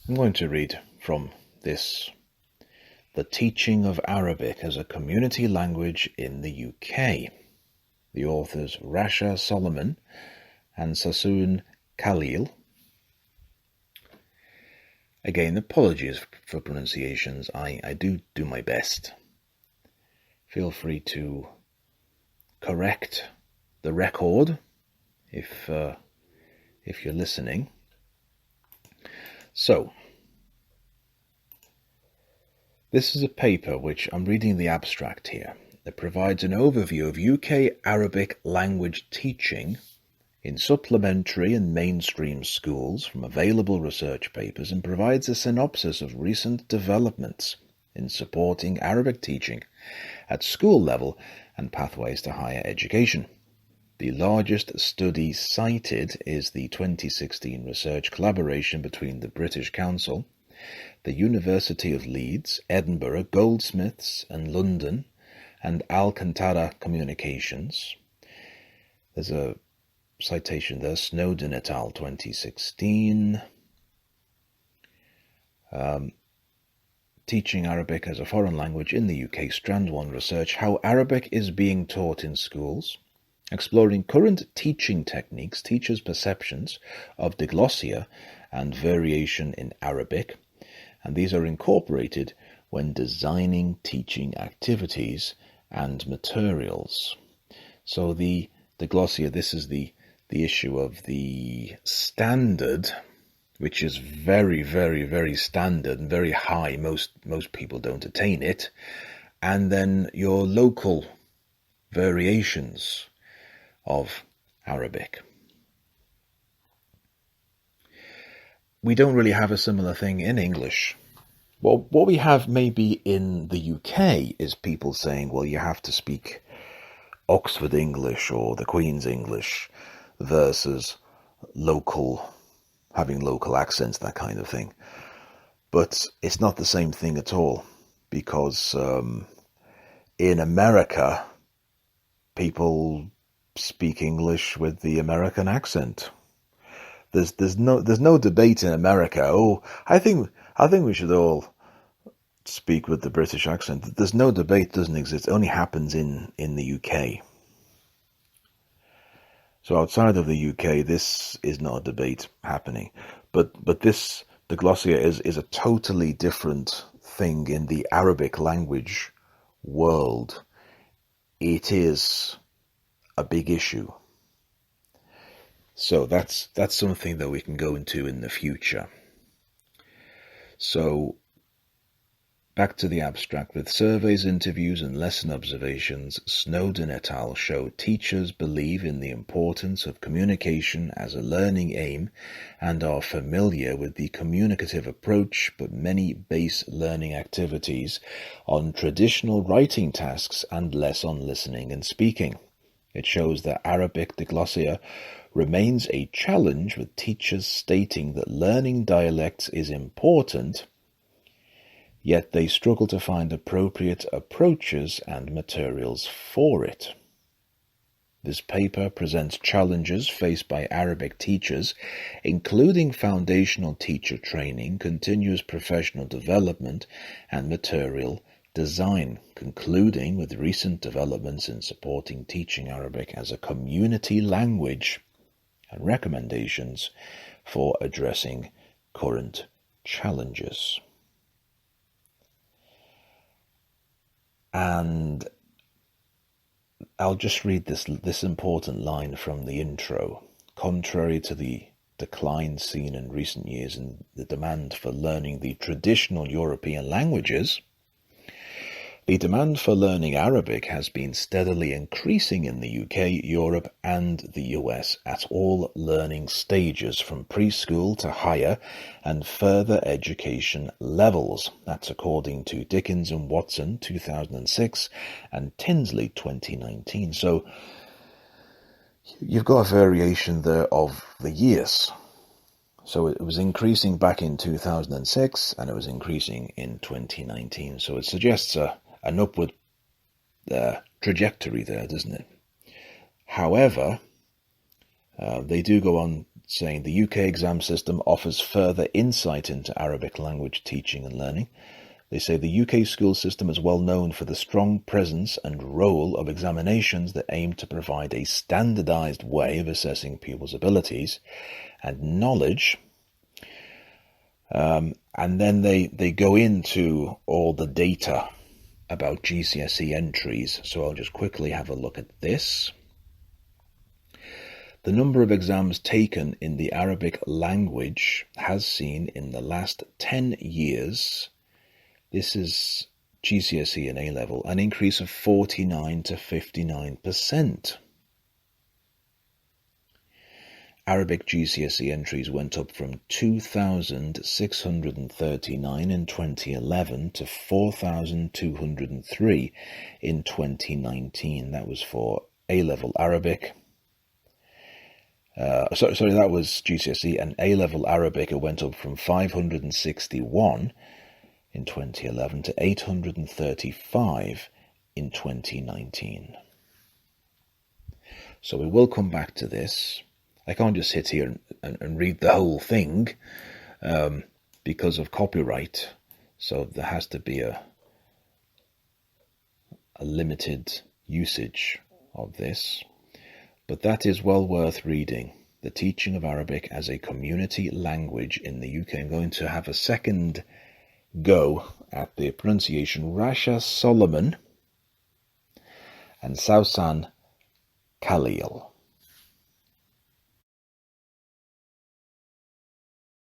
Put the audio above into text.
I'm going to read from this, The Teaching of Arabic as a Community Language in the UK. The authors Rasha Solomon and Sassoon Khalil. Again, apologies for pronunciations. I do my best. Feel free to correct the record if you're listening. So, this is a paper which I'm reading the abstract here. It provides an overview of UK Arabic language teaching in supplementary and mainstream schools from available research papers and provides a synopsis of recent developments in supporting Arabic teaching at school level and pathways to higher education. The largest study cited is the 2016 research collaboration between the British Council, the University of Leeds, Edinburgh, Goldsmiths and London, and Alcantara Communications. There's a citation there, Snowden et al. 2016. Teaching Arabic as a Foreign Language in the UK, Strand 1 Research, How Arabic is Being Taught in Schools, exploring current teaching techniques, teachers' perceptions of diglossia and variation in Arabic, and these are incorporated when designing teaching activities and materials. So the diglossia, this is the issue of the standard, which is very, very, very standard and very high. Most people don't attain it. And then your local variations of Arabic. We don't really have a similar thing in English. Well, what we have maybe in the UK is people saying, well, you have to speak Oxford English or the Queen's English versus having local accents, that kind of thing. But it's not the same thing at all, because in America, people speak English with the American accent. There's no debate in America. Oh, I think we should all speak with the British accent. There's no debate. Doesn't exist. It only happens in the UK. So outside of the UK, this is not a debate happening. But this diglossia is a totally different thing in the Arabic language world. It is a big issue. So that's something that we can go into in the future. So back to the abstract. With surveys, interviews, and lesson observations, Snowden et al. Show teachers believe in the importance of communication as a learning aim and are familiar with the communicative approach, but many base learning activities on traditional writing tasks and less on listening and speaking. It shows that Arabic diglossia remains a challenge, with teachers stating that learning dialects is important, yet they struggle to find appropriate approaches and materials for it. This paper presents challenges faced by Arabic teachers, including foundational teacher training, continuous professional development, and material design, concluding with recent developments in supporting teaching Arabic as a community language and recommendations for addressing current challenges. And I'll just read this important line from the intro. Contrary to the decline seen in recent years in the demand for learning the traditional European languages, the demand for learning Arabic has been steadily increasing in the UK, Europe, and the US at all learning stages, from preschool to higher and further education levels. That's according to Dickens and Watson, 2006, and Tinsley, 2019. So you've got a variation there of the years. So it was increasing back in 2006, and it was increasing in 2019. So it suggests an upward trajectory there, doesn't it? However, they do go on saying the UK exam system offers further insight into Arabic language teaching and learning. They say the UK school system is well known for the strong presence and role of examinations that aim to provide a standardized way of assessing pupils' abilities and knowledge. And then they go into all the data about GCSE entries. So I'll just quickly have a look at this. The number of exams taken in the Arabic language has seen in the last 10 years, this is GCSE and A-level, an increase of 49 to 59%. Arabic GCSE entries went up from 2,639 in 2011 to 4,203 in 2019. That was for A-level Arabic. Sorry, that was GCSE, and A-level Arabic, it went up from 561 in 2011 to 835 in 2019. So we will come back to this. I can't just sit here and read the whole thing because of copyright. So there has to be a limited usage of this. But that is well worth reading. The teaching of Arabic as a community language in the UK. I'm going to have a second go at the pronunciation. Rasha Solomon and Sausan Khalil.